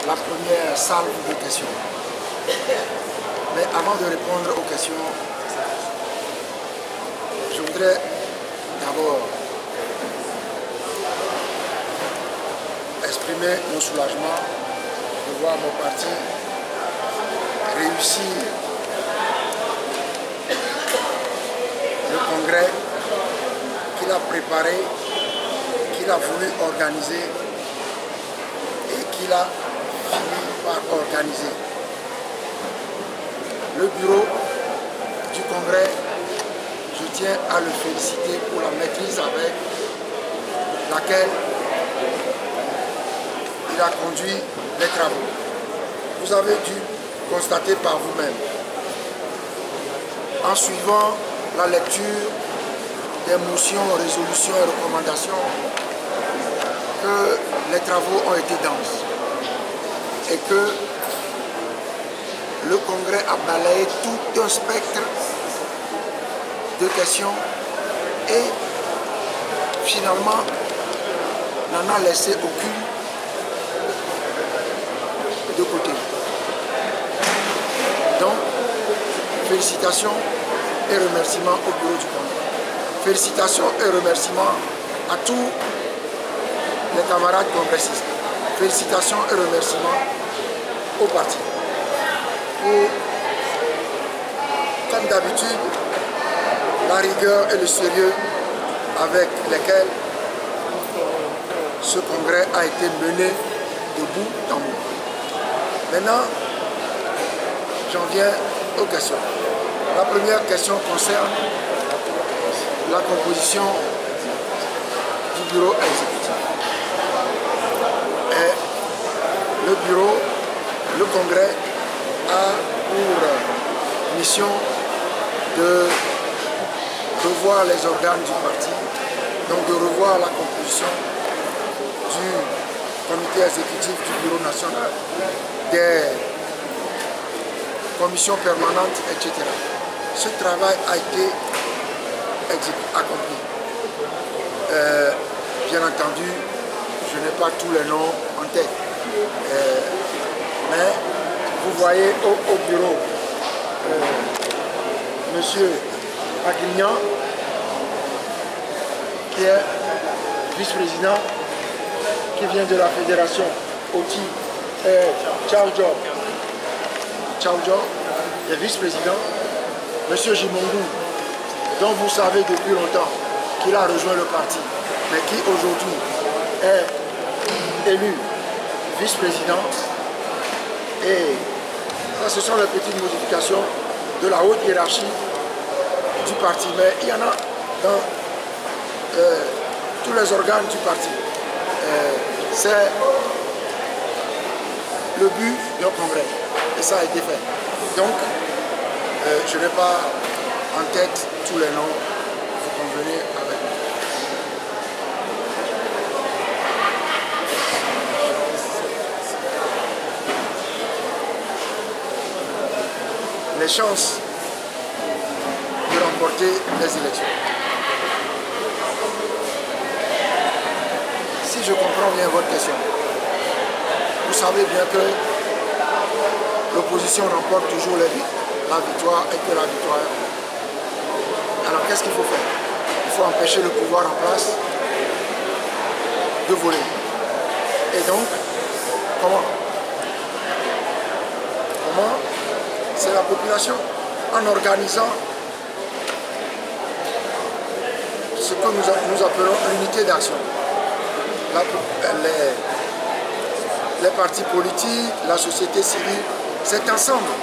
la première salve de questions. Mais avant de répondre aux questions, je voudrais d'abord exprimer mon soulagement de voir mon parti réussir le congrès qu'il a préparé, qu'il a voulu organiser et qu'il a fini par organiser. Le bureau du congrès, je tiens à le féliciter pour la maîtrise avec laquelle il a conduit les travaux. Vous avez dû constater par vous-même, en suivant la lecture des motions, résolutions et recommandations, que les travaux ont été denses et que le Congrès a balayé tout un spectre de questions et finalement n'en a laissé aucune de côté. Donc, félicitations et remerciements au bureau du Congrès. Félicitations et remerciements à tous les camarades congressistes. Félicitations et remerciements au parti. Pour, comme d'habitude, la rigueur et le sérieux avec lesquels ce congrès a été mené de bout en bout. Maintenant, j'en viens aux questions. La première question concerne la composition du bureau exécutif. Et le bureau, le congrès, a pour mission de revoir les organes du parti, donc de revoir la composition du comité exécutif du bureau national, des commissions permanentes, etc. Ce travail a été accompli. Bien entendu, je n'ai pas tous les noms en tête, mais vous voyez au bureau monsieur Aguignan, qui est vice-président, qui vient de la fédération OTI, Ciao Job, est vice-président. Monsieur Jimongou, dont vous savez depuis longtemps qu'il a rejoint le parti, mais qui aujourd'hui est élu vice-président. Et ça, ce sont les petites modifications de la haute hiérarchie du parti. Mais il y en a dans tous les organes du parti. C'est le but d'un congrès. Et ça a été fait. Donc, je n'ai pas en tête tous les noms, vous convenez avec moi. Les chances de remporter les élections. Si je comprends bien votre question, vous savez bien que l'opposition remporte toujours la victoire et que la victoire. Alors qu'est-ce qu'il faut faire? Il faut empêcher le pouvoir en place de voler. Et donc, comment? C'est la population, en organisant ce que nous appelons l'unité d'action. Les partis politiques, la société civile, c'est ensemble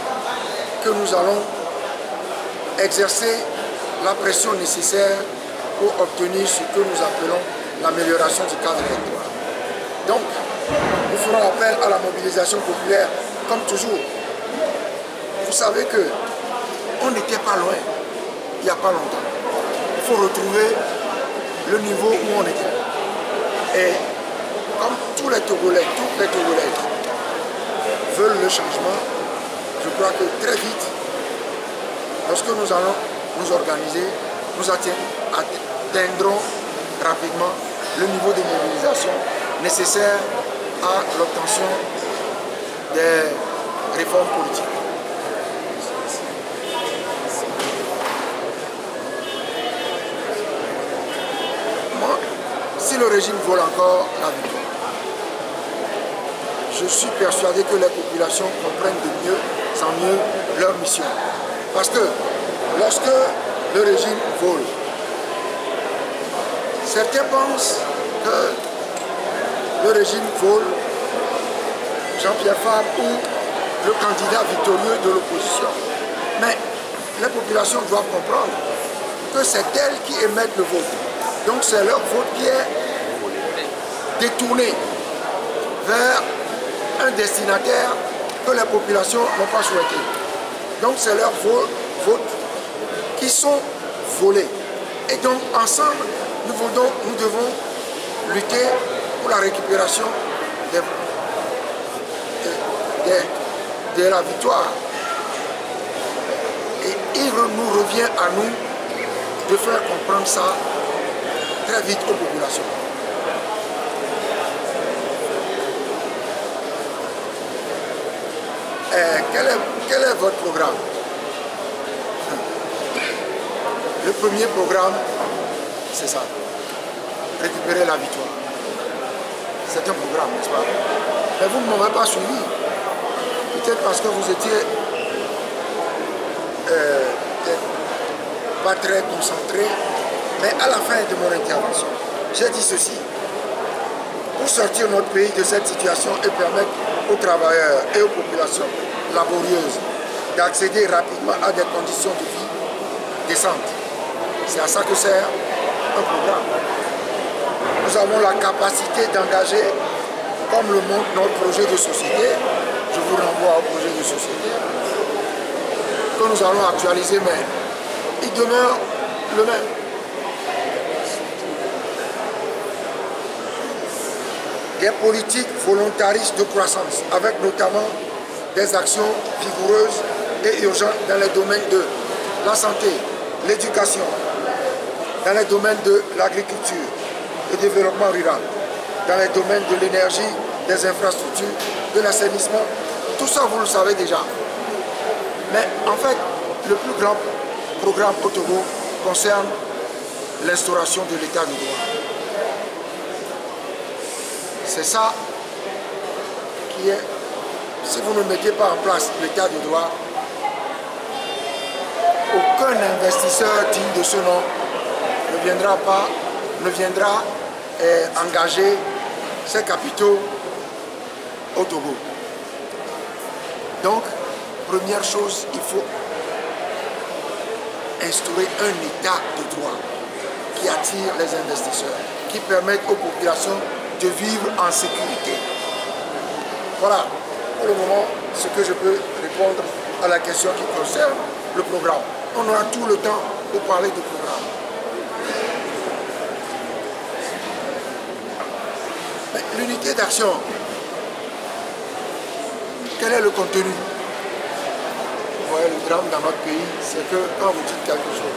que nous allons exercer la pression nécessaire pour obtenir ce que nous appelons l'amélioration du cadre électoral. Donc, nous ferons appel à la mobilisation populaire, comme toujours. Vous savez qu'on n'était pas loin, il n'y a pas longtemps. Il faut retrouver le niveau où on était. Et comme tous les Togolais, toutes les Togolaises veulent le changement, je crois que très vite, lorsque nous allons nous organiser, nous atteindrons rapidement le niveau de mobilisation nécessaire à l'obtention des réformes politiques. Moi, si le régime vole encore la victoire, je suis persuadé que les populations comprennent de mieux en mieux leur mission. Parce que lorsque le régime vole, certains pensent que le régime vole Jean-Pierre Fabre ou le candidat victorieux de l'opposition. Mais les populations doivent comprendre que c'est elles qui émettent le vote. Donc c'est leur vote qui est détourné vers un destinataire que les populations n'ont pas souhaité. Donc c'est leurs votes qui sont volés. Et donc ensemble, nous devons lutter pour la récupération de la victoire. Et il nous revient à nous de faire comprendre ça très vite aux populations. Quel est votre programme? Le premier programme, c'est ça. Récupérer la victoire. C'est un programme, n'est-ce pas? Mais vous ne m'avez pas suivi. Peut-être parce que vous étiez pas très concentré. Mais à la fin de mon intervention, j'ai dit ceci. Pour sortir notre pays de cette situation et permettre aux travailleurs et aux populations laborieuses d'accéder rapidement à des conditions de vie décentes. C'est à ça que sert un programme. Nous avons la capacité d'engager, comme le montre notre projet de société, je vous renvoie au projet de société, que nous allons actualiser, mais il demeure le même. Des politiques volontaristes de croissance, avec notamment des actions vigoureuses et urgentes dans les domaines de la santé, l'éducation, dans les domaines de l'agriculture, le développement rural, dans les domaines de l'énergie, des infrastructures, de l'assainissement. Tout ça, vous le savez déjà. Mais en fait, le plus grand programme au Togo concerne l'instauration de l'état de droit. C'est ça qui est, si vous ne mettez pas en place l'état de droit, aucun investisseur digne de ce nom ne viendra engager ses capitaux au Togo. Donc, première chose, il faut instaurer un état de droit qui attire les investisseurs, qui permette aux populations de vivre en sécurité. Voilà, pour le moment, ce que je peux répondre à la question qui concerne le programme. On aura tout le temps pour parler du programme. L'unité d'action, quel est le contenu? Vous voyez, le drame dans notre pays, c'est que quand vous dites quelque chose,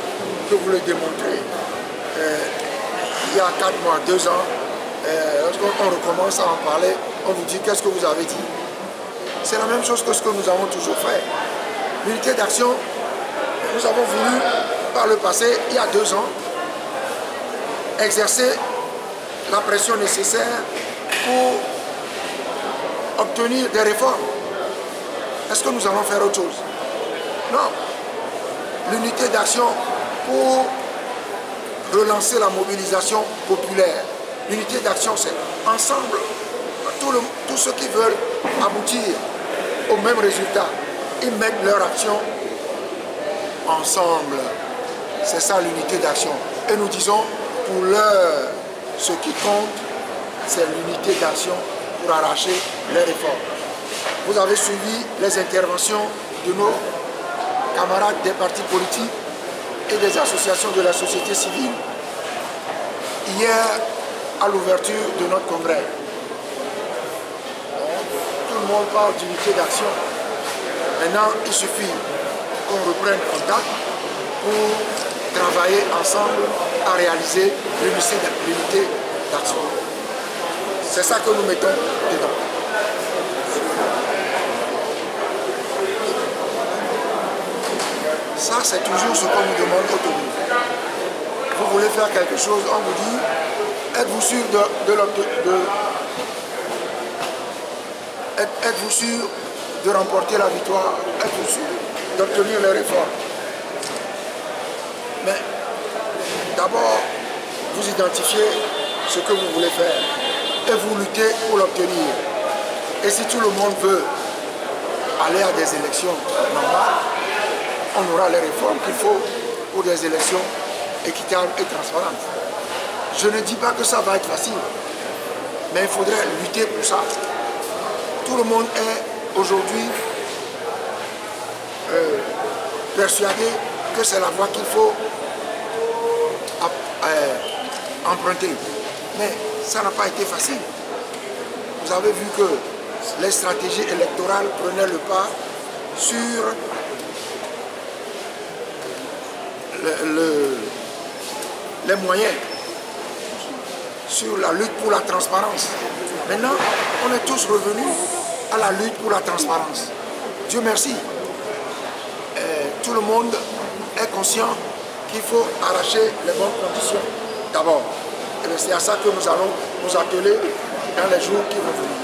que vous le démontrez, il y a 4 mois, 2 ans, lorsqu'on recommence à en parler, on vous dit qu'est-ce que vous avez dit. C'est la même chose que ce que nous avons toujours fait. L'unité d'action, nous avons voulu, par le passé, il y a 2 ans, exercer la pression nécessaire pour obtenir des réformes. Est-ce que nous allons faire autre chose? Non. L'unité d'action pour relancer la mobilisation populaire. L'unité d'action, c'est ensemble, tous ceux qui veulent aboutir au même résultat, ils mettent leur action ensemble. C'est ça l'unité d'action. Et nous disons, pour l'heure, ce qui compte, c'est l'unité d'action pour arracher les réformes. Vous avez suivi les interventions de nos camarades des partis politiques et des associations de la société civile hier à l'ouverture de notre congrès. Tout le monde parle d'unité d'action. Maintenant, il suffit qu'on reprenne contact pour travailler ensemble à réaliser l'unité d'action. C'est ça que nous mettons dedans. c'est toujours ce qu'on nous demande autour. Vous voulez faire quelque chose, on vous dit, êtes-vous sûr êtes-vous sûr de remporter la victoire? Êtes-vous sûr d'obtenir les réformes? Mais d'abord, vous identifiez ce que vous voulez faire et vous luttez pour l'obtenir. Et si tout le monde veut aller à des élections normales, on aura les réformes qu'il faut pour des élections équitables et transparentes. Je ne dis pas que ça va être facile, mais il faudrait lutter pour ça. Tout le monde est aujourd'hui persuadé que c'est la voie qu'il faut emprunter. Mais ça n'a pas été facile. Vous avez vu que les stratégies électorales prenaient le pas sur les moyens, sur la lutte pour la transparence. Maintenant, on est tous revenus à la lutte pour la transparence. Dieu merci. Tout le monde est conscient qu'il faut arracher les bonnes conditions d'abord. Et c'est à ça que nous allons nous atteler dans les jours qui vont venir.